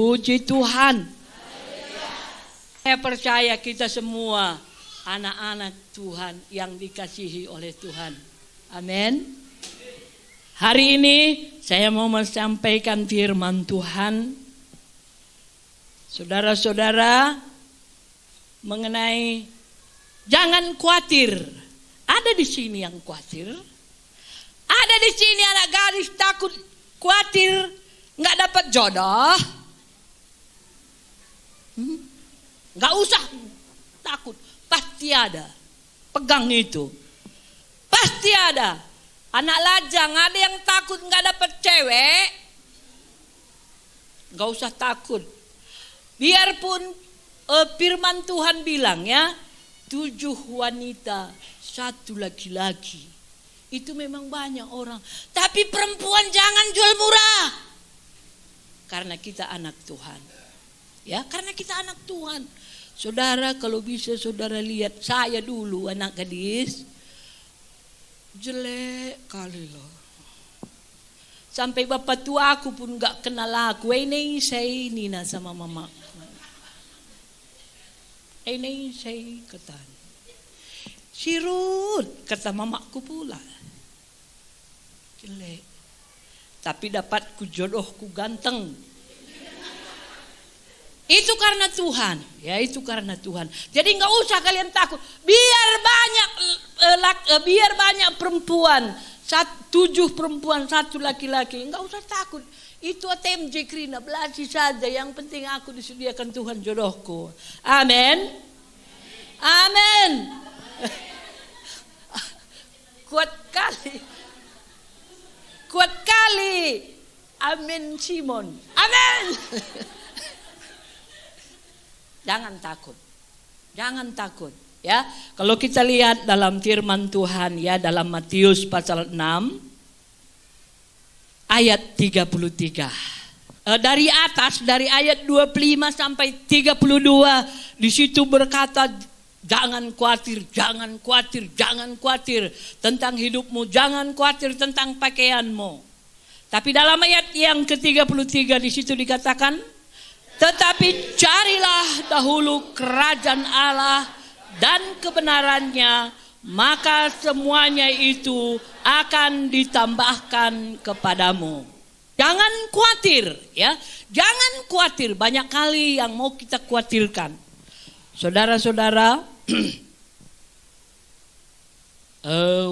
Puji Tuhan. Saya percaya kita semua anak-anak Tuhan yang dikasihi oleh Tuhan. Amin. Hari ini saya mau menyampaikan firman Tuhan, saudara-saudara, mengenai jangan khawatir. Ada di sini yang khawatir. Ada di sini anak gadis takut, khawatir nggak dapat jodoh. Nggak usah takut, pasti ada. Pegang itu, pasti ada. Anak lajang ada yang takut nggak dapat cewek, nggak usah takut. Biarpun firman Tuhan bilang ya, 7 wanita, 1 laki-laki. Itu memang banyak orang. Tapi perempuan jangan jual murah. Karena kita anak Tuhan. Ya, karena kita anak Tuhan. Saudara, kalau bisa saudara lihat saya dulu anak gadis. Jelek kali loh. Sampai bapak tua aku pun gak kenal aku. Ini saya Nina sama mama. Ini saya kata. Sirut kata mamaku pula. Jelek. Tapi dapatku jodohku ganteng. Itu karena Tuhan, ya itu karena Tuhan. Jadi nggak usah kalian takut. Biar banyak perempuan, 7 perempuan 1 laki-laki, nggak usah takut. Itu ATMJ Krina, belasi saja. Yang penting aku disediakan Tuhan jodohku. Amin, amin. Kuat kali, kuat kali. Amin Simon, amin. Jangan takut. Jangan takut ya. Kalau kita lihat dalam firman Tuhan ya, dalam Matius pasal 6 ayat 33. Dari atas, dari ayat 25 sampai 32, di situ berkata jangan khawatir, jangan khawatir, jangan khawatir tentang hidupmu, jangan khawatir tentang pakaianmu. Tapi dalam ayat yang ke-33 di situ dikatakan, tetapi carilah dahulu kerajaan Allah dan kebenarannya, maka semuanya itu akan ditambahkan kepadamu. Jangan khawatir ya, jangan khawatir. Banyak kali yang mau kita khawatirkan. Saudara-saudara,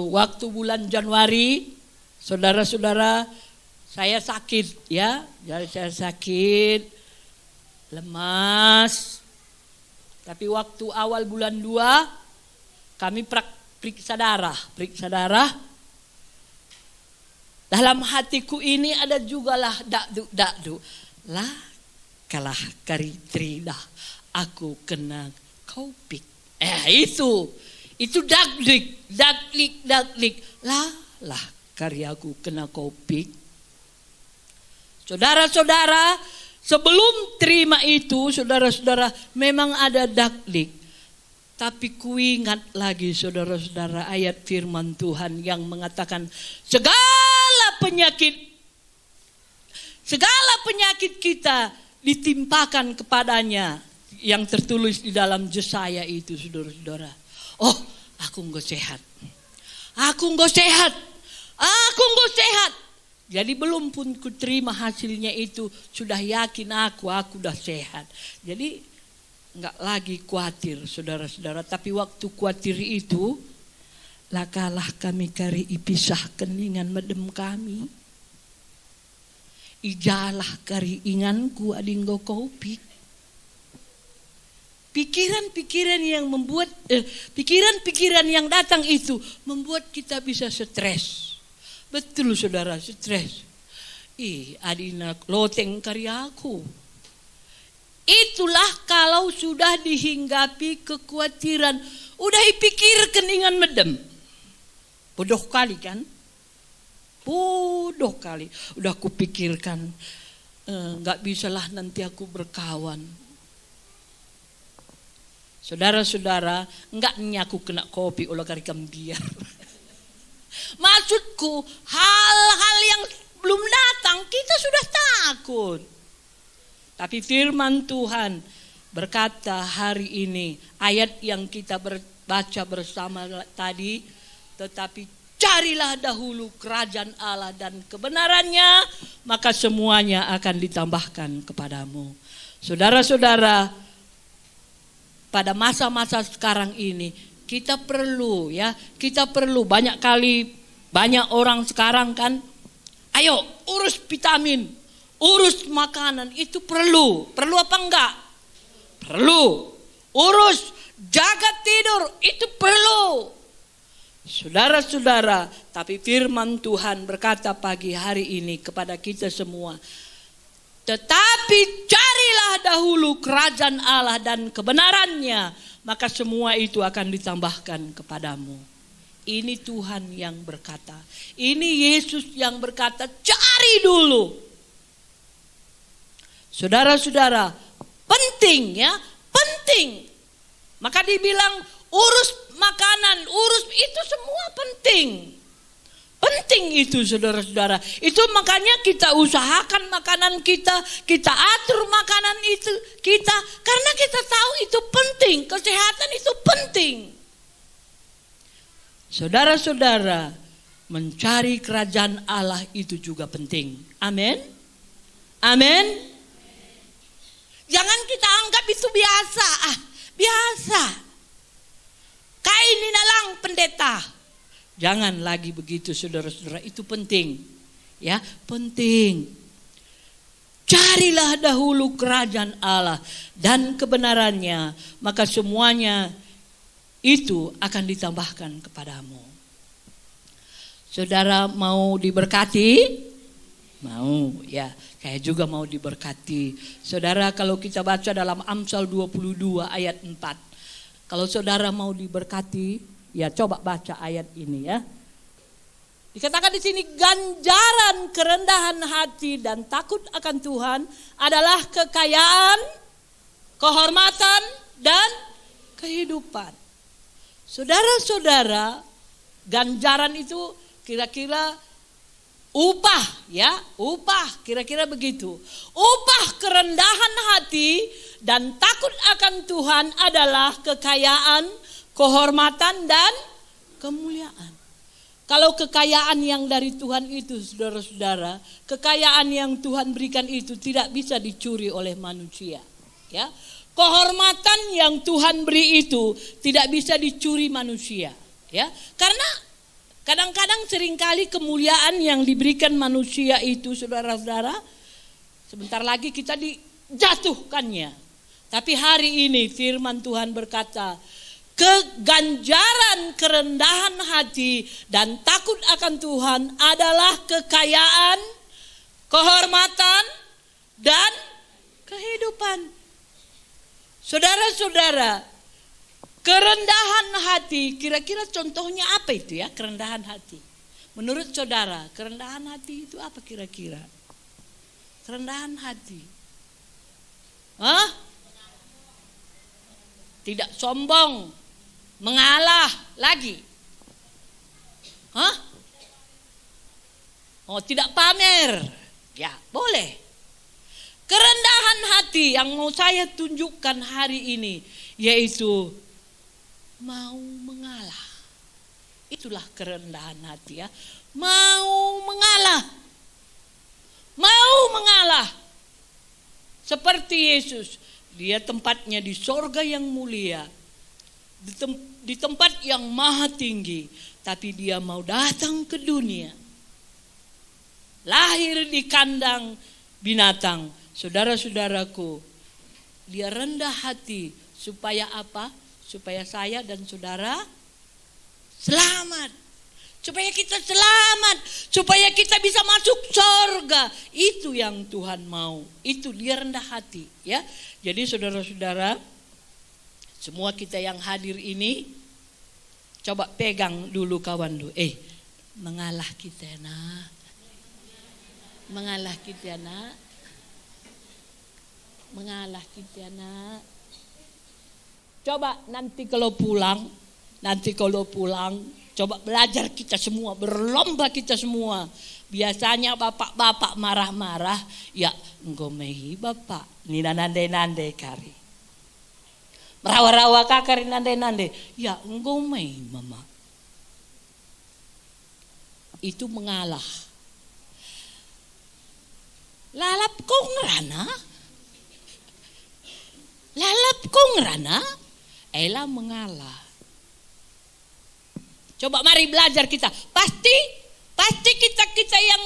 waktu bulan Januari, saudara-saudara, saya sakit ya, saya sakit. Lemas. Tapi waktu awal bulan 2 kami periksa darah. Dalam hatiku ini ada jugalah dakdu. Lah kalah karitrida aku kena COVID. Itu daklik. Lah karyaku kena COVID. Saudara-saudara, sebelum terima itu, saudara-saudara, memang ada daklik. Tapi ku ingat lagi, saudara-saudara, ayat firman Tuhan yang mengatakan segala penyakit kita ditimpakan kepadanya, yang tertulis di dalam Yesaya itu, saudara-saudara. Oh, aku enggak sehat. Jadi belum pun ku terima hasilnya itu, sudah yakin aku udah sehat. Jadi enggak lagi khawatir, saudara-saudara. Tapi waktu khawatir itu, lakalah kami kari ipisah keningan medem kami. Ijalah kari inganku adinggo kopi. Pikiran-pikiran yang datang itu membuat kita bisa stres. Betul saudara, stres. Adina loteng karyaku. Itulah kalau sudah dihinggapi kekhawatiran, udah dipikir keningan medem. Bodoh kali kan? Bodoh kali. Udah kupikirkan, gak bisalah nanti aku berkawan. Saudara-saudara, enggak nyaku kena kopi ulah kari kambiar. Maksudku, hal-hal yang belum datang kita sudah takut. Tapi firman Tuhan berkata hari ini, ayat yang kita baca bersama tadi, tetapi carilah dahulu kerajaan Allah dan kebenarannya, maka semuanya akan ditambahkan kepadamu. Saudara-saudara, pada masa-masa sekarang ini kita perlu banyak kali, banyak orang sekarang kan, ayo urus vitamin, urus makanan, itu perlu apa enggak? Perlu. Urus jaga tidur, itu perlu. Saudara-saudara, tapi firman Tuhan berkata pagi hari ini kepada kita semua, tetapi carilah dahulu kerajaan Allah dan kebenarannya, maka semua itu akan ditambahkan kepadamu. Ini Tuhan yang berkata, ini Yesus yang berkata, cari dulu. Saudara-saudara, penting ya, penting. Maka dibilang urus makanan, urus itu semua penting. Penting itu saudara-saudara. Itu makanya kita usahakan makanan kita atur makanan itu kita, karena kita tahu itu penting, kesehatan itu penting. Saudara-saudara, mencari kerajaan Allah itu juga penting. Amin. Amin. Jangan kita anggap itu biasa. Biasa. Kain inalang pendeta. Jangan lagi begitu saudara-saudara, itu penting. Ya, penting. Carilah dahulu kerajaan Allah dan kebenarannya, maka semuanya itu akan ditambahkan kepadamu. Saudara mau diberkati? Mau, ya. Saya juga mau diberkati. Saudara, kalau kita baca dalam Amsal 22 ayat 4. Kalau saudara mau diberkati, ya coba baca ayat ini ya. Dikatakan di sini, ganjaran kerendahan hati dan takut akan Tuhan adalah kekayaan, kehormatan, dan kehidupan. Saudara-saudara, ganjaran itu kira-kira upah ya, upah kira-kira begitu. Upah kerendahan hati dan takut akan Tuhan adalah kekayaan, kehormatan, dan kemuliaan. Kalau kekayaan yang dari Tuhan itu saudara-saudara, kekayaan yang Tuhan berikan itu tidak bisa dicuri oleh manusia. Ya, kehormatan yang Tuhan beri itu tidak bisa dicuri manusia. Ya, karena kadang-kadang seringkali kemuliaan yang diberikan manusia itu saudara-saudara, sebentar lagi kita dijatuhkannya. Tapi hari ini firman Tuhan berkata, keganjaran kerendahan hati dan takut akan Tuhan adalah kekayaan, kehormatan, dan kehidupan. Saudara-saudara, kerendahan hati, kira-kira contohnya apa itu ya, kerendahan hati? Menurut saudara, kerendahan hati itu apa kira-kira? Kerendahan hati. Tidak sombong, mengalah lagi. Tidak pamer. Ya, boleh. Kerendahan hati yang mau saya tunjukkan hari ini, yaitu mau mengalah. Itulah kerendahan hati ya. Mau mengalah. Mau mengalah. Seperti Yesus. Dia tempatnya di sorga yang mulia. Di tempat yang maha tinggi. Tapi dia mau datang ke dunia. Lahir di kandang binatang. Saudara-saudaraku, dia rendah hati. Supaya apa? Supaya saya dan saudara selamat. Supaya kita selamat. Supaya kita bisa masuk surga. Itu yang Tuhan mau. Itu dia rendah hati. Ya. Jadi saudara-saudara, semua kita yang hadir ini, coba pegang dulu kawan lu. Mengalah kita nak. Mengalah kita nak. Mengalah kita nak. Coba nanti kalau pulang, Coba belajar kita semua, berlomba kita semua. Biasanya bapak-bapak marah-marah, ya ngomehi bapak, nina nande-nande kari. Merawa-rawa kakari nande-nande, ya ngomehi mama. Itu mengalah. Lalap kong rana. Lalap kong rana. Ela mengalah. Coba mari belajar kita. Pasti kita yang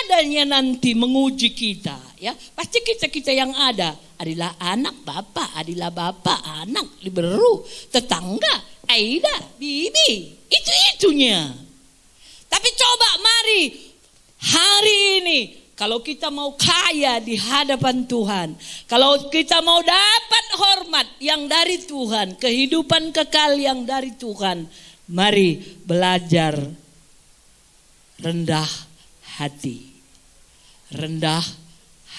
adanya nanti menguji kita, ya. Pasti kita yang ada adalah anak bapak, adalah bapak, anak, liberu, tetangga, aida, bibi. Itu-itunya. Tapi coba mari hari ini, kalau kita mau kaya di hadapan Tuhan, kalau kita mau dapat hormat yang dari Tuhan, kehidupan kekal yang dari Tuhan, mari belajar rendah hati. Rendah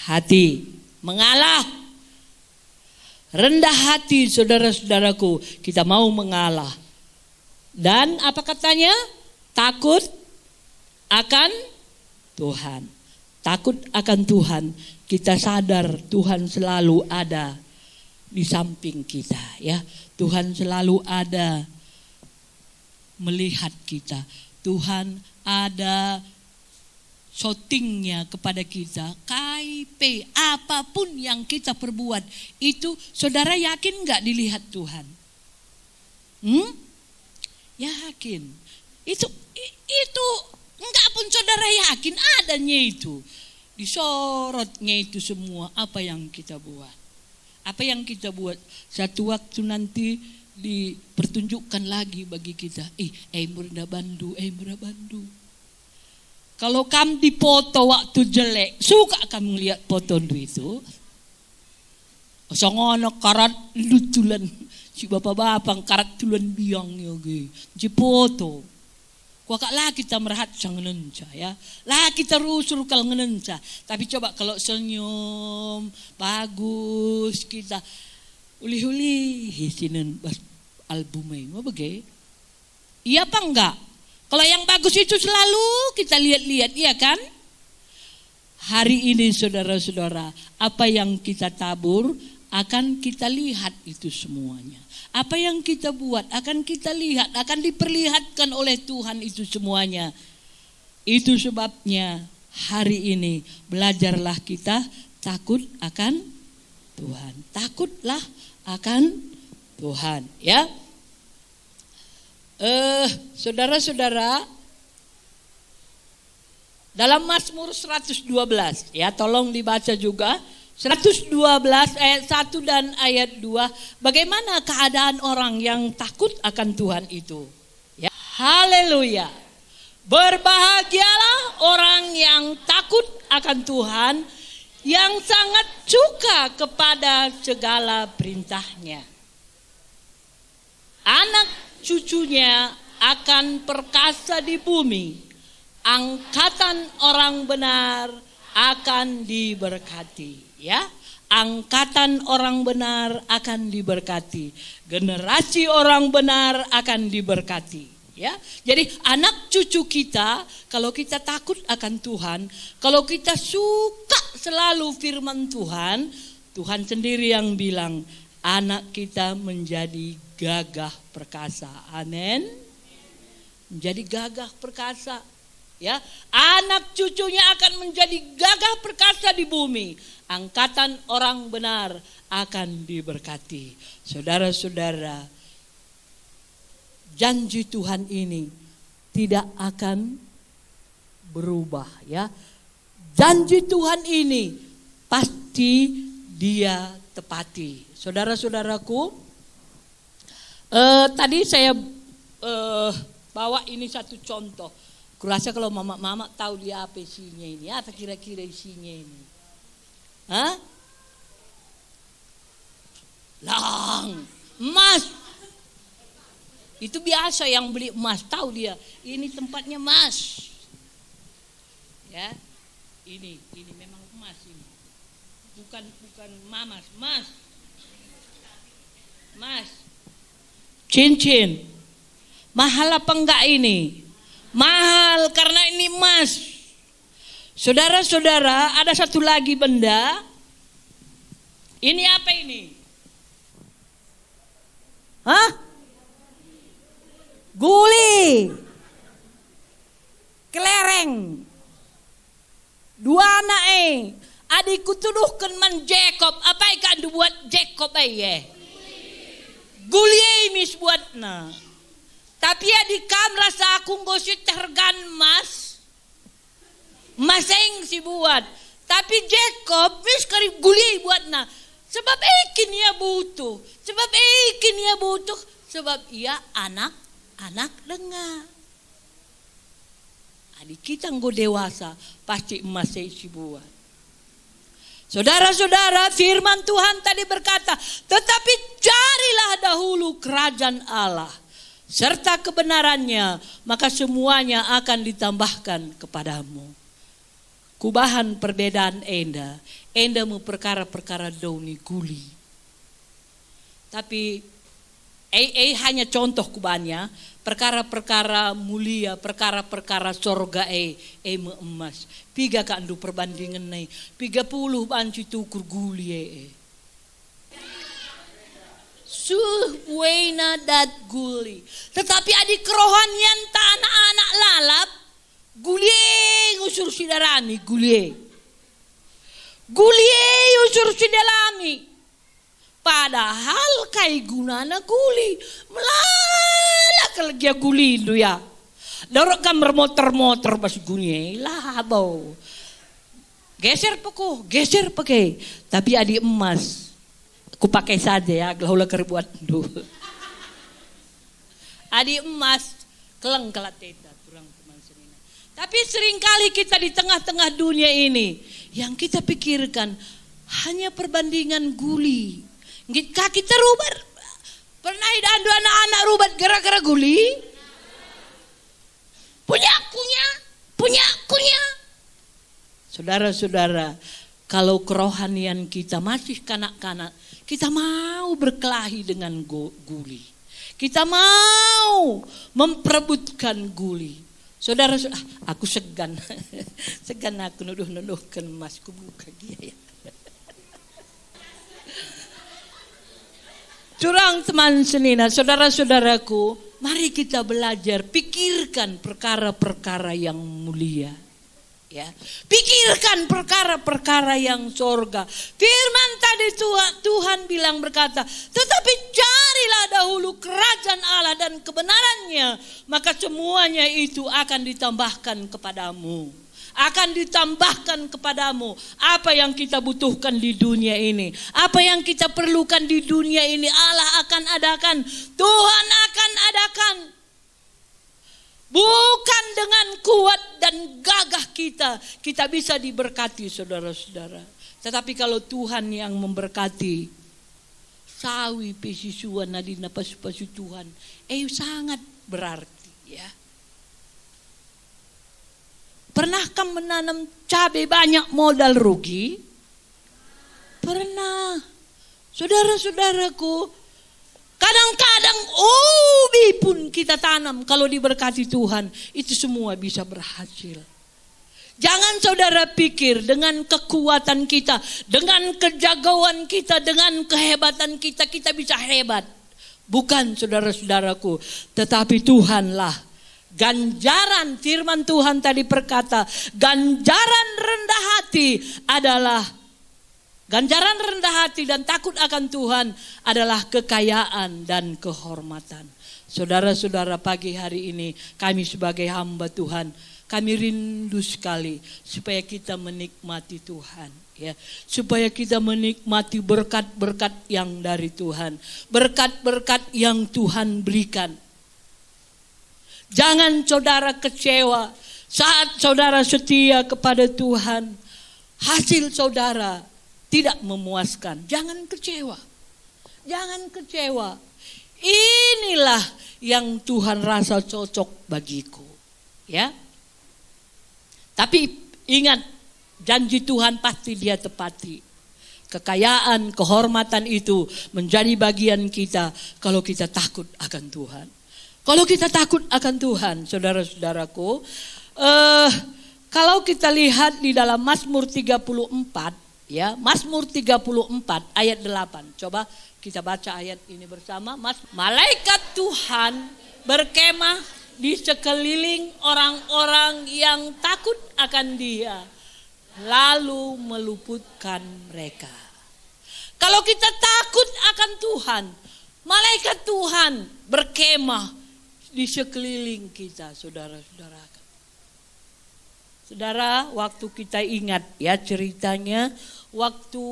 hati, mengalah. Rendah hati saudara-saudaraku, kita mau mengalah. Dan apa katanya? Takut akan Tuhan. Takut akan Tuhan, kita sadar Tuhan selalu ada di samping kita, ya. Tuhan selalu ada melihat kita. Tuhan ada shootingnya kepada kita. KIP, apapun yang kita perbuat, itu saudara yakin gak dilihat Tuhan? Yakin. Itu enggak pun saudara yakin adanya itu. Disorotnya itu semua apa yang kita buat. Apa yang kita buat satu waktu nanti dipertunjukkan lagi bagi kita. Murda Bandu. Kalau kamu dipoto waktu jelek, suka kamu lihat foto itu? Songono karat lutulan si bapak-bapak karat tulan biang yogi. Si foto. Kuakak lah kita merahat sang ngenenca, ya. Lah kita rusul kal ngenenca. Tapi coba kalau senyum bagus kita uli-uli hisinen albumnya mau bagaimana? Iya apa enggak? Kalau yang bagus itu selalu kita lihat-lihat, iya kan? Hari ini saudara-saudara, apa yang kita tabur akan kita lihat itu semuanya. Apa yang kita buat akan kita lihat, akan diperlihatkan oleh Tuhan itu semuanya. Itu sebabnya hari ini belajarlah kita takut akan Tuhan. Takutlah akan Tuhan, ya. Saudara-saudara, dalam Mazmur 112, ya, tolong dibaca juga. 112 ayat 1 dan ayat 2. Bagaimana keadaan orang yang takut akan Tuhan itu? Ya, haleluya. Berbahagialah orang yang takut akan Tuhan, yang sangat suka kepada segala perintahnya. Anak cucunya akan perkasa di bumi. Angkatan orang benar akan diberkati. Ya, angkatan orang benar akan diberkati. Generasi orang benar akan diberkati. Ya, jadi anak cucu kita, kalau kita takut akan Tuhan, kalau kita suka selalu firman Tuhan, Tuhan sendiri yang bilang anak kita menjadi gagah perkasa. Amin. Menjadi gagah perkasa. Ya, anak cucunya akan menjadi gagah perkasa di bumi. Angkatan orang benar akan diberkati. Saudara-saudara, janji Tuhan ini tidak akan berubah, ya. Janji Tuhan ini pasti Dia tepati. Saudara-saudaraku, tadi saya bawa ini satu contoh. Kurasa kalau mama tahu dia apa isinya ini, apa kira-kira isinya ini? Hah? Lang, emas. Itu biasa yang beli emas, tahu dia. Ini tempatnya emas. Ya. Ini memang emas ini. Bukan mamas, emas. Emas. Cincin. Mahal apa enggak ini? Mahal karena ini emas. Saudara-saudara, ada satu lagi benda. Ini apa ini? Hah? Guli. Kelereng. Dua anak adikku tuduhkan man Jacob. Apa ikan buat Jacob Guli mis buatna. Tapi adikam rasa aku ngosit hargan mas. Maseng si buat. Tapi Jacob mis karib guli buatna. Sebab ikin ia butuh. Sebab ia anak dengar. Adik kita nggo dewasa pasti emas si buat. Saudara-saudara, firman Tuhan tadi berkata, tetapi carilah dahulu kerajaan Allah serta kebenarannya, maka semuanya akan ditambahkan kepadamu. Kubahan perbedaan enda mu perkara-perkara dauni guli. Tapi hanya contoh kubannya, perkara-perkara mulia, perkara-perkara sorga emas. Piga ka andu perbandingan 30 banci tukur guli Suhwena dat guli. Tetapi adik kerohanian ta anak-anak lalap guli ngusur sidarami guli usur sidalami. Padahal kai gunana guli melala kelgia guli itu ya. Dorok kamar motor pas guni lah bau. Geser pakai. Tapi adik emas, aku pakai saja ya, gelaulah kerbuat dulu. Adik emas keleng kelateta turang teman senina. Tapi seringkali kita di tengah-tengah dunia ini yang kita pikirkan hanya perbandingan guli. Kita rubat. Pernah ada anak-anak rubat gara-gara guli? Punya. Saudara-saudara, kalau kerohanian kita masih kanak-kanak, kita mau berkelahi dengan guli. Kita mau memperebutkan guli. Saudara, aku segan. Segan aku nuduh-nuduhkan masku buka dia ya. Curang teman senina, saudara-saudaraku, mari kita belajar pikirkan perkara-perkara yang mulia. Ya, pikirkan perkara-perkara yang sorga. Firman tadi Tuhan bilang berkata, tetapi carilah dahulu kerajaan Allah dan kebenarannya, maka semuanya itu akan ditambahkan kepadamu. Akan ditambahkan kepadamu apa yang kita butuhkan di dunia ini, apa yang kita perlukan di dunia ini Allah akan adakan, Tuhan akan adakan. Bukan dengan kuat dan gagah kita bisa diberkati saudara-saudara. Tetapi kalau Tuhan yang memberkati, sawi pesisuan nadina pasu-pasu Tuhan, sangat berarti ya. Pernahkah menanam cabai banyak modal rugi? Pernah. Saudara-saudaraku, kadang-kadang ubi pun kita tanam kalau diberkati Tuhan, itu semua bisa berhasil. Jangan saudara pikir dengan kekuatan kita, dengan kejagoan kita, dengan kehebatan kita bisa hebat. Bukan saudara-saudaraku, tetapi Tuhanlah. Ganjaran firman Tuhan tadi berkata, ganjaran rendah hati dan takut akan Tuhan adalah kekayaan dan kehormatan. Saudara-saudara, pagi hari ini kami sebagai hamba Tuhan, kami rindu sekali supaya kita menikmati Tuhan. Ya, supaya kita menikmati berkat-berkat yang dari Tuhan, berkat-berkat yang Tuhan berikan. Jangan saudara kecewa saat saudara setia kepada Tuhan, hasil saudara tidak memuaskan. Jangan kecewa. Inilah yang Tuhan rasa cocok bagiku. Ya. Tapi ingat, janji Tuhan pasti Dia tepati. Kekayaan, kehormatan itu menjadi bagian kita kalau kita takut akan Tuhan. Kalau kita takut akan Tuhan, saudara-saudaraku, kalau kita lihat di dalam Mazmur 34, ya, Mazmur 34 ayat 8. Coba kita baca ayat ini bersama. Malaikat Tuhan berkemah di sekeliling orang-orang yang takut akan Dia, lalu meluputkan mereka. Kalau kita takut akan Tuhan, malaikat Tuhan berkemah di sekeliling kita, saudara-saudara. Saudara, waktu kita ingat ya ceritanya waktu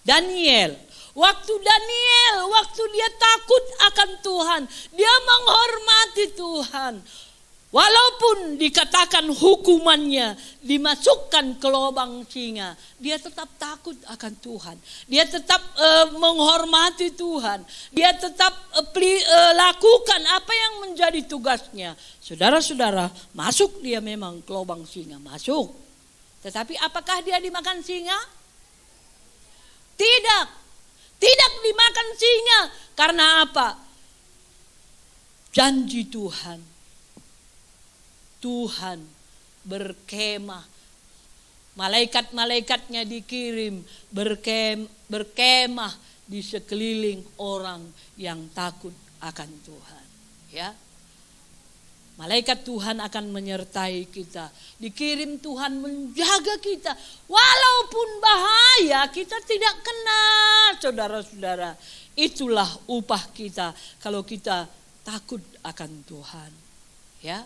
Daniel, waktu dia takut akan Tuhan, dia menghormati Tuhan. Walaupun dikatakan hukumannya dimasukkan ke lubang singa, dia tetap takut akan Tuhan. Dia tetap menghormati Tuhan. Dia tetap lakukan apa yang menjadi tugasnya. Saudara-saudara, masuk dia memang ke lubang singa, masuk. Tetapi apakah dia dimakan singa? Tidak dimakan singa. Karena apa? Janji Tuhan berkemah, malaikat-malaikatnya dikirim berkemah di sekeliling orang yang takut akan Tuhan. Ya, malaikat Tuhan akan menyertai kita, dikirim Tuhan menjaga kita, walaupun bahaya kita tidak kena, saudara-saudara. Itulah upah kita kalau kita takut akan Tuhan. Ya.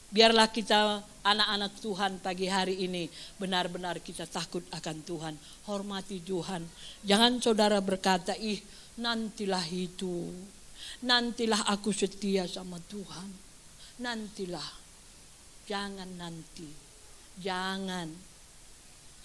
Biarlah kita anak-anak Tuhan pagi hari ini benar-benar kita takut akan Tuhan. Hormati Tuhan. Jangan saudara berkata, nantilah itu. Nantilah aku setia sama Tuhan. Nantilah. Jangan nanti. Jangan.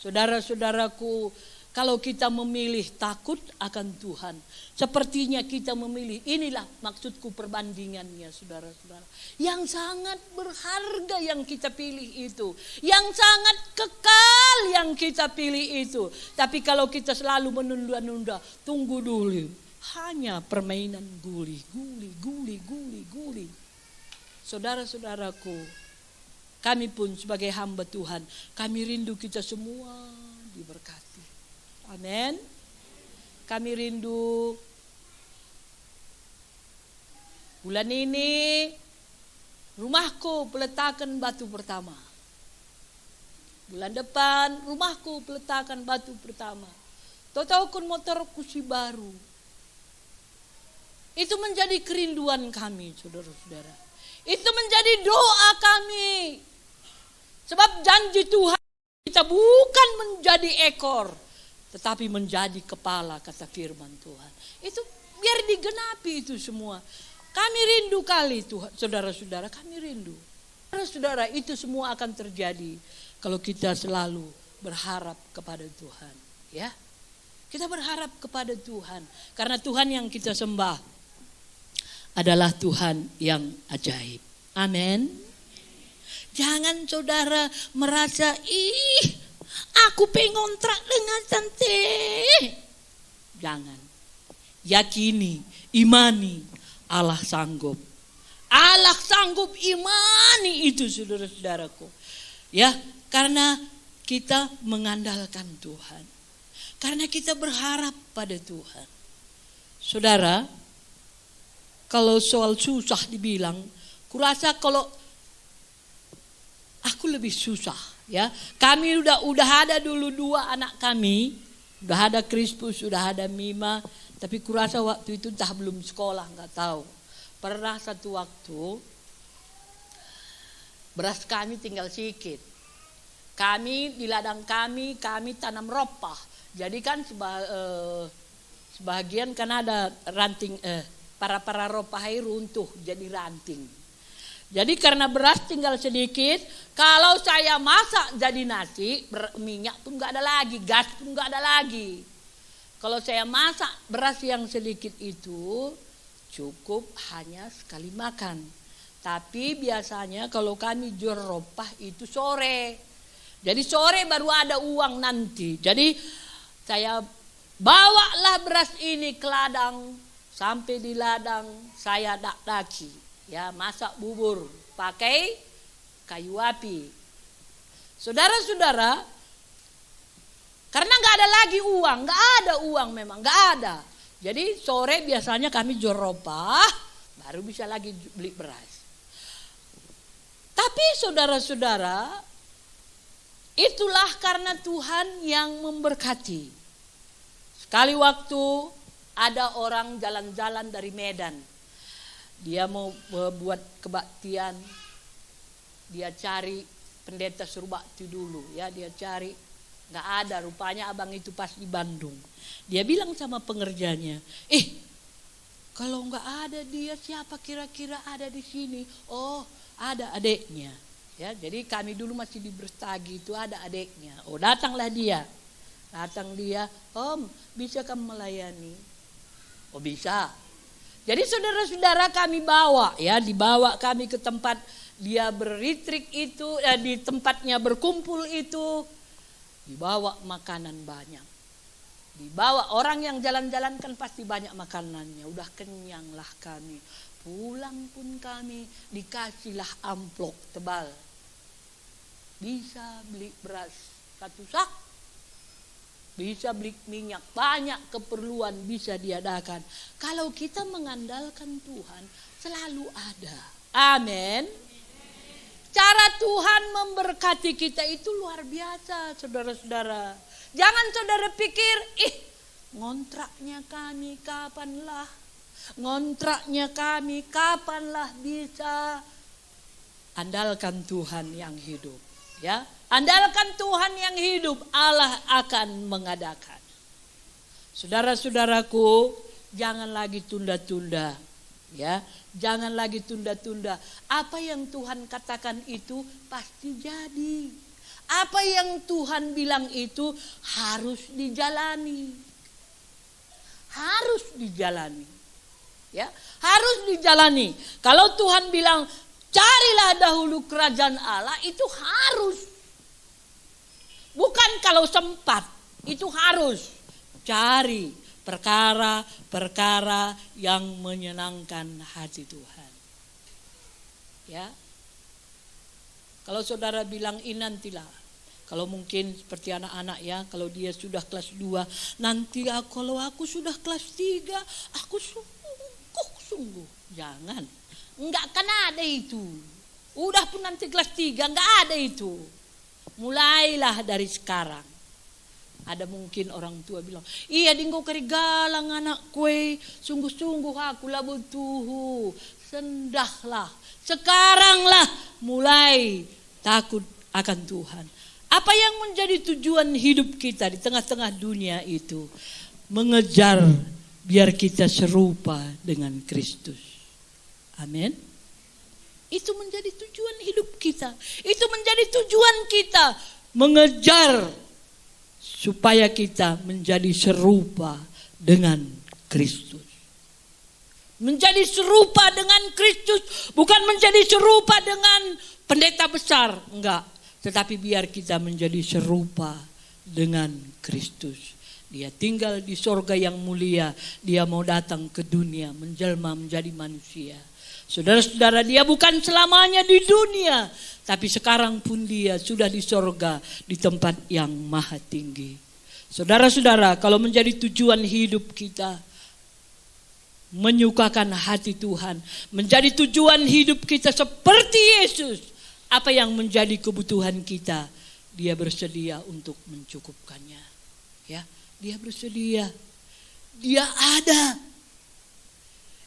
Saudara-saudaraku, kalau kita memilih takut akan Tuhan, sepertinya kita memilih, inilah maksudku perbandingannya saudara-saudara. Yang sangat berharga yang kita pilih itu. Yang sangat kekal yang kita pilih itu. Tapi kalau kita selalu menunda-nunda, tunggu dulu. Hanya permainan guli. Saudara-saudaraku, kami pun sebagai hamba Tuhan, kami rindu kita semua diberkati. Amin. Kami rindu bulan ini rumahku peletakan batu pertama. Bulan depan rumahku peletakan batu pertama. Tahu-tahu kun motorku si baru. Itu menjadi kerinduan kami, saudara-saudara. Itu menjadi doa kami. Sebab janji Tuhan kita bukan menjadi ekor, tetapi menjadi kepala, kata firman Tuhan. Itu biar digenapi itu semua. Kami rindu kali Tuhan, saudara-saudara, kami rindu. Saudara-saudara, itu semua akan terjadi kalau kita selalu berharap kepada Tuhan. Ya, kita berharap kepada Tuhan. Karena Tuhan yang kita sembah adalah Tuhan yang ajaib. Amin. Jangan saudara merasa, aku pengontrak dengan tante. Jangan. Yakini, imani, Allah sanggup. Allah sanggup, imani itu saudara-saudaraku. Ya, karena kita mengandalkan Tuhan. Karena kita berharap pada Tuhan. Saudara, kalau soal susah dibilang, kurasa kalau aku lebih susah. Ya, kami udah ada dulu 2 anak kami, udah ada Crispus, udah ada Mima, tapi kurasa waktu itu entah belum sekolah, nggak tahu. Pernah satu waktu beras kami tinggal sedikit. Kami di ladang kami tanam ropah. Jadi kan sebagian kan ada ranting, para ropah air runtuh jadi ranting. Jadi karena beras tinggal sedikit, kalau saya masak jadi nasi, minyak pun nggak ada lagi, gas pun nggak ada lagi. Kalau saya masak beras yang sedikit itu cukup hanya sekali makan. Tapi biasanya kalau kami jual ropah itu sore. Jadi sore baru ada uang nanti. Jadi saya bawalah beras ini ke ladang, sampai di ladang saya dak-daki. Ya, masak bubur pakai kayu api. Saudara-saudara, karena nggak ada lagi uang, nggak ada uang memang, nggak ada. Jadi sore biasanya kami jual rempah, baru bisa lagi beli beras. Tapi saudara-saudara, itulah karena Tuhan yang memberkati. Sekali waktu ada orang jalan-jalan dari Medan. Dia mau buat kebaktian. Dia cari pendeta suruh bakti dulu. Ya, dia cari. Gak ada, rupanya abang itu pas di Bandung. Dia bilang sama pengerjanya, kalau gak ada dia, siapa kira-kira ada di sini? Oh, ada adeknya. Ya, jadi kami dulu masih di Brastagi itu ada adeknya. Oh, datanglah dia. Datang dia, Om, bisa kamu melayani? Oh, bisa. Jadi saudara-saudara kami bawa, ya, dibawa kami ke tempat dia berretreat itu, di tempatnya berkumpul itu, dibawa makanan banyak. Dibawa, orang yang jalan-jalan kan pasti banyak makanannya, udah kenyanglah kami. Pulang pun kami dikasihlah amplop tebal. Bisa beli beras 1 sak. Bisa beli minyak, banyak keperluan bisa diadakan. Kalau kita mengandalkan Tuhan, selalu ada. Amin. Cara Tuhan memberkati kita itu luar biasa, saudara-saudara. Jangan saudara pikir, ngontraknya kami kapanlah? Ngontraknya kami kapanlah bisa? Andalkan Tuhan yang hidup, ya. Andalkan Tuhan yang hidup, Allah akan mengadakan. Saudara-saudaraku, jangan lagi tunda-tunda, ya. Jangan lagi tunda-tunda. Apa yang Tuhan katakan itu pasti jadi. Apa yang Tuhan bilang itu harus dijalani. Harus dijalani. Ya, harus dijalani. Kalau Tuhan bilang carilah dahulu kerajaan Allah, itu harus. Bukan kalau sempat, itu harus cari perkara-perkara yang menyenangkan hati Tuhan. Ya. Kalau saudara bilang nantilah, kalau mungkin seperti anak-anak ya, kalau dia sudah kelas 2, nanti kalau aku sudah kelas 3, aku sungguh. Jangan. Enggak kan ada itu. Udah pun nanti kelas 3, enggak ada itu. Mulailah dari sekarang. Ada mungkin orang tua bilang, iya dinggo kari galang anak kue, sungguh-sungguh aku lah butuh. Sendahlah, sekaranglah mulai takut akan Tuhan. Apa yang menjadi tujuan hidup kita di tengah-tengah dunia itu? Mengejar biar kita serupa dengan Kristus. Amin. Itu menjadi tujuan hidup kita. Itu menjadi tujuan kita. Mengejar supaya kita menjadi serupa dengan Kristus. Menjadi serupa dengan Kristus. Bukan menjadi serupa dengan pendeta besar. Enggak. Tetapi biar kita menjadi serupa dengan Kristus. Dia tinggal di sorga yang mulia. Dia mau datang ke dunia. Menjelma menjadi manusia. Saudara-saudara, dia bukan selamanya di dunia. Tapi sekarang pun dia sudah di sorga. Di tempat yang maha tinggi. Saudara-saudara, kalau menjadi tujuan hidup kita menyukakan hati Tuhan. Menjadi tujuan hidup kita seperti Yesus. Apa yang menjadi kebutuhan kita, dia bersedia untuk mencukupkannya. Ya, dia bersedia. Dia ada.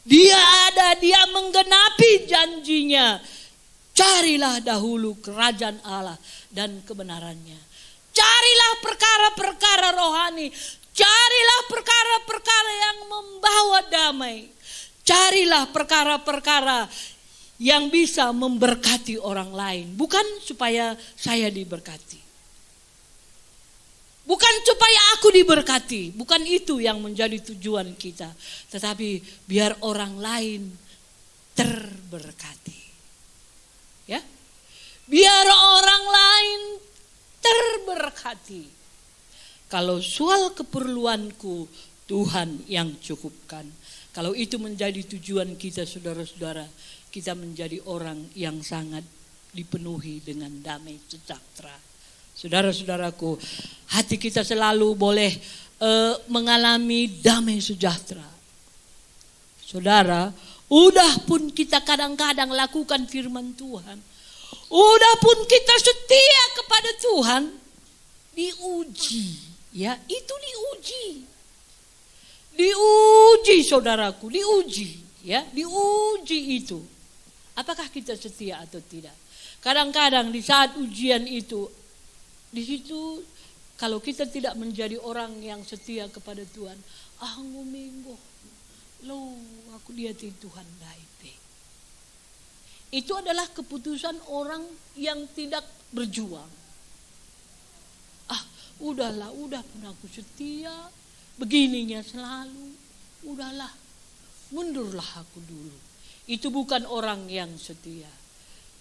Dia ada, dia menggenapi janjinya. Carilah dahulu kerajaan Allah dan kebenarannya. Carilah perkara-perkara rohani. Carilah perkara-perkara yang membawa damai. Carilah perkara-perkara yang bisa memberkati orang lain. Bukan supaya saya diberkati. Bukan supaya aku diberkati. Bukan itu yang menjadi tujuan kita. Tetapi biar orang lain terberkati. Ya, biar orang lain terberkati. Kalau soal keperluanku Tuhan yang cukupkan. Kalau itu menjadi tujuan kita, saudara-saudara, kita menjadi orang yang sangat dipenuhi dengan damai sejahtera. Saudara-saudaraku, hati kita selalu boleh mengalami damai sejahtera. Saudara, udah pun kita kadang-kadang lakukan firman Tuhan, udah pun kita setia kepada Tuhan, diuji, ya, itu diuji. Diuji, saudaraku, diuji, ya, diuji itu. Apakah kita setia atau tidak? Kadang-kadang di saat ujian itu, di situ kalau kita tidak menjadi orang yang setia kepada Tuhan, ngomonggo, lo aku lihatin Tuhan baik. Itu adalah keputusan orang yang tidak berjuang. Udahlah, udah pun aku setia, begininya selalu, udahlah, mundurlah aku dulu. Itu bukan orang yang setia.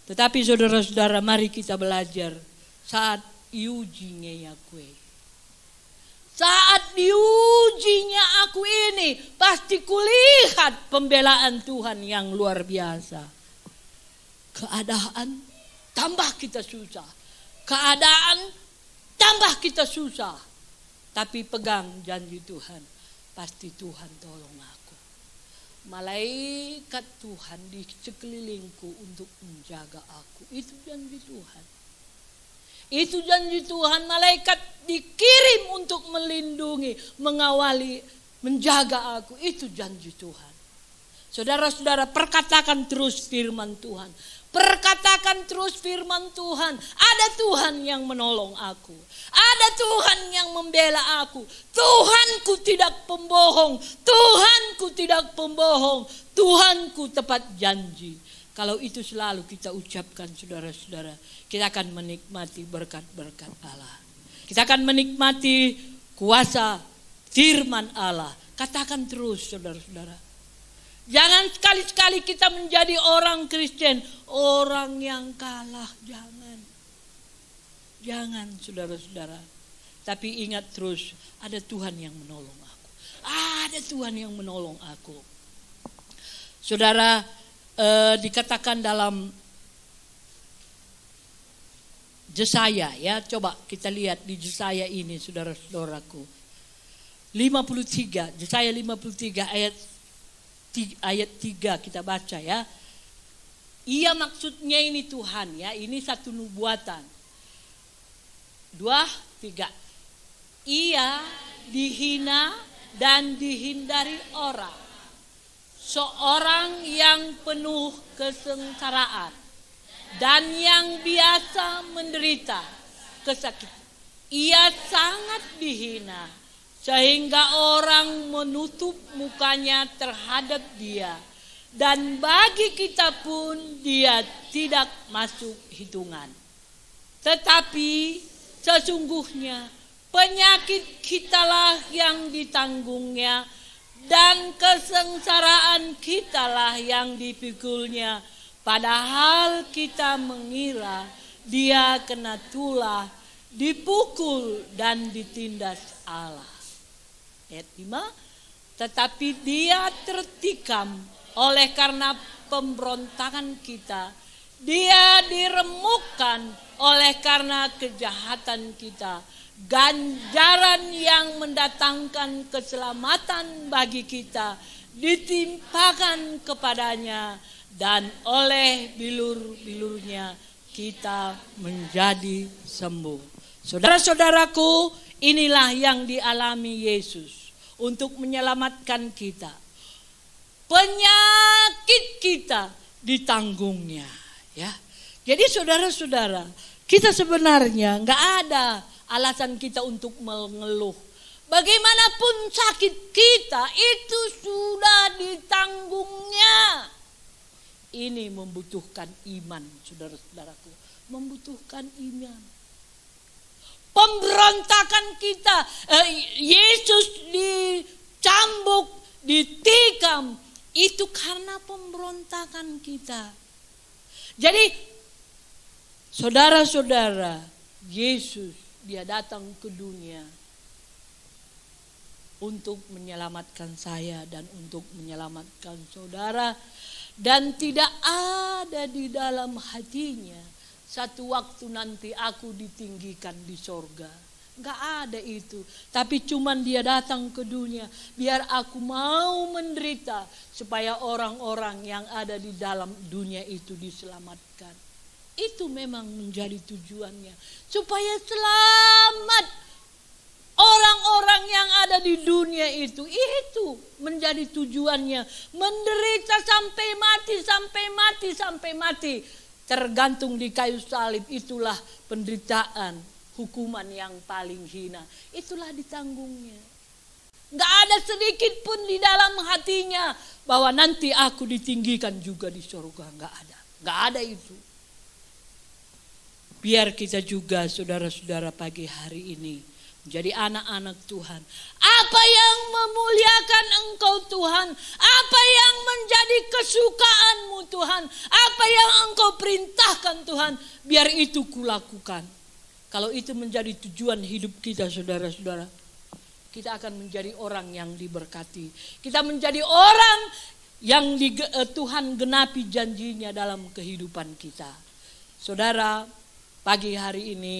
Tetapi saudara-saudara, mari kita belajar saat diujinya ya kue. Saat diujinya aku ini, pasti kulihat pembelaan Tuhan yang luar biasa. Keadaan tambah kita susah. Keadaan tambah kita susah. Tapi pegang janji Tuhan, pasti Tuhan tolong aku. Malaikat Tuhan di sekelilingku untuk menjaga aku. Itu janji Tuhan. Itu janji Tuhan, malaikat dikirim untuk melindungi, mengawali, menjaga aku. Itu janji Tuhan. Saudara-saudara, perkatakan terus firman Tuhan. Perkatakan terus firman Tuhan. Ada Tuhan yang menolong aku. Ada Tuhan yang membela aku. Tuhanku tidak pembohong. Tuhanku tidak pembohong. Tuhanku tepat janji. Kalau itu selalu kita ucapkan, saudara-saudara, kita akan menikmati berkat-berkat Allah. Kita akan menikmati kuasa firman Allah. Katakan terus, saudara-saudara. Jangan sekali-sekali kita menjadi orang Kristen, orang yang kalah. Jangan, saudara-saudara. Tapi ingat terus, ada Tuhan yang menolong aku. Ada Tuhan yang menolong aku. Saudara, dikatakan dalam Yesaya, ya, coba kita lihat di Yesaya ini, saudara-saudaraku. 53, Yesaya 53 ayat 3 kita baca, ya. Ia maksudnya ini Tuhan, ya, ini satu nubuatan. 2, 3. Ia dihina dan dihindari orang. Seorang yang penuh kesengsaraan dan yang biasa menderita kesakitan. Ia sangat dihina sehingga orang menutup mukanya terhadap dia. Dan bagi kita pun dia tidak masuk hitungan. Tetapi sesungguhnya penyakit kitalah yang ditanggungnya, dan kesengsaraan kitalah yang dipikulnya. Padahal kita mengira dia kena tulah, dipukul dan ditindas Allah. Ayat 5. Tetapi dia tertikam oleh karena pemberontakan kita. Dia diremukkan oleh karena kejahatan kita. Ganjaran yang mendatangkan keselamatan bagi kita ditimpakan kepadanya, dan oleh bilur-bilurnya kita menjadi sembuh. Saudara-saudaraku, inilah yang dialami Yesus untuk menyelamatkan kita. Penyakit kita ditanggungnya, ya. Jadi saudara-saudara, kita sebenarnya nggak ada alasan kita untuk mengeluh. Bagaimanapun sakit kita itu sudah ditanggungnya. Ini membutuhkan iman, saudara-saudaraku. Membutuhkan iman. Pemberontakan kita, Yesus dicambuk, ditikam, itu karena pemberontakan kita. Jadi saudara-saudara, Yesus dia datang ke dunia untuk menyelamatkan saya dan untuk menyelamatkan saudara. Dan tidak ada di dalam hatinya satu waktu nanti aku ditinggikan di sorga. Gak ada itu. Tapi cuman dia datang ke dunia biar aku mau menderita supaya orang-orang yang ada di dalam dunia itu diselamatkan. Itu memang menjadi tujuannya. Supaya selamat orang-orang yang ada di dunia itu menjadi tujuannya. Menderita sampai mati, sampai mati, sampai mati. Tergantung di kayu salib, itulah penderitaan, hukuman yang paling hina. Itulah ditanggungnya. Gak ada sedikit pun di dalam hatinya bahwa nanti aku ditinggikan juga di surga. Gak ada. Gak ada itu. Biar kita juga saudara-saudara pagi hari ini menjadi anak-anak Tuhan. Apa yang memuliakan Engkau Tuhan? Apa yang menjadi kesukaanmu Tuhan? Apa yang Engkau perintahkan Tuhan? Biar itu kulakukan. Kalau itu menjadi tujuan hidup kita saudara-saudara, kita akan menjadi orang yang diberkati. Kita menjadi orang yang Tuhan genapi janjinya dalam kehidupan kita. Saudara, pagi hari ini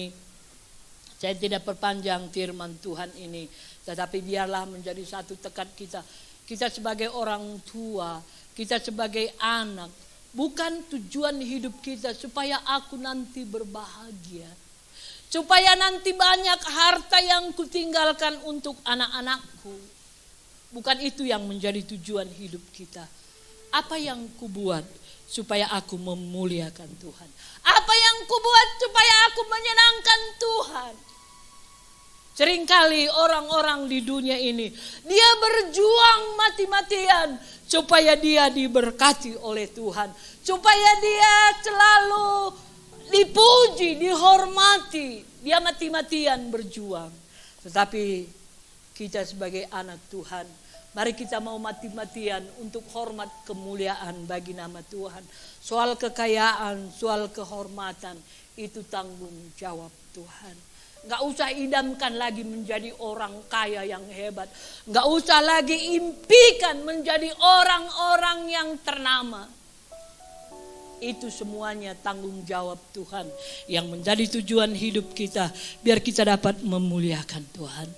saya tidak perpanjang firman Tuhan ini, tetapi biarlah menjadi satu tekad kita. Kita sebagai orang tua, kita sebagai anak, bukan tujuan hidup kita supaya aku nanti berbahagia, supaya nanti banyak harta yang kutinggalkan untuk anak-anakku. Bukan itu yang menjadi tujuan hidup kita. Apa yang kubuat supaya aku memuliakan Tuhan? Apa yang kubuat supaya aku menyenangkan Tuhan? Seringkali orang-orang di dunia ini, dia berjuang mati-matian supaya dia diberkati oleh Tuhan. Supaya dia selalu dipuji, dihormati. Dia mati-matian berjuang. Tetapi kita sebagai anak Tuhan, mari kita mau mati-matian untuk hormat kemuliaan bagi nama Tuhan. Soal kekayaan, soal kehormatan, itu tanggung jawab Tuhan. Gak usah idamkan lagi menjadi orang kaya yang hebat. Gak usah lagi impikan menjadi orang-orang yang ternama. Itu semuanya tanggung jawab Tuhan yang menjadi tujuan hidup kita. Biar kita dapat memuliakan Tuhan.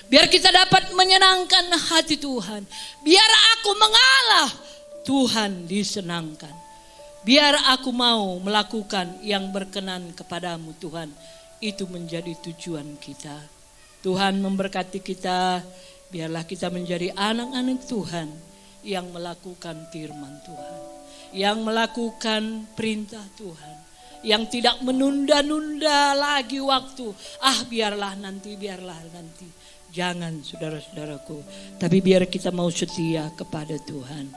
Biar kita dapat menyenangkan hati Tuhan. Biar aku mengalah, Tuhan disenangkan. Biar aku mau melakukan yang berkenan kepadamu Tuhan. Itu menjadi tujuan kita. Tuhan memberkati kita. Biarlah kita menjadi anak-anak Tuhan yang melakukan firman Tuhan, yang melakukan perintah Tuhan, yang tidak menunda-nunda lagi waktu. Biarlah nanti, biarlah nanti. Jangan saudara-saudaraku. Tapi biar kita mau setia kepada Tuhan.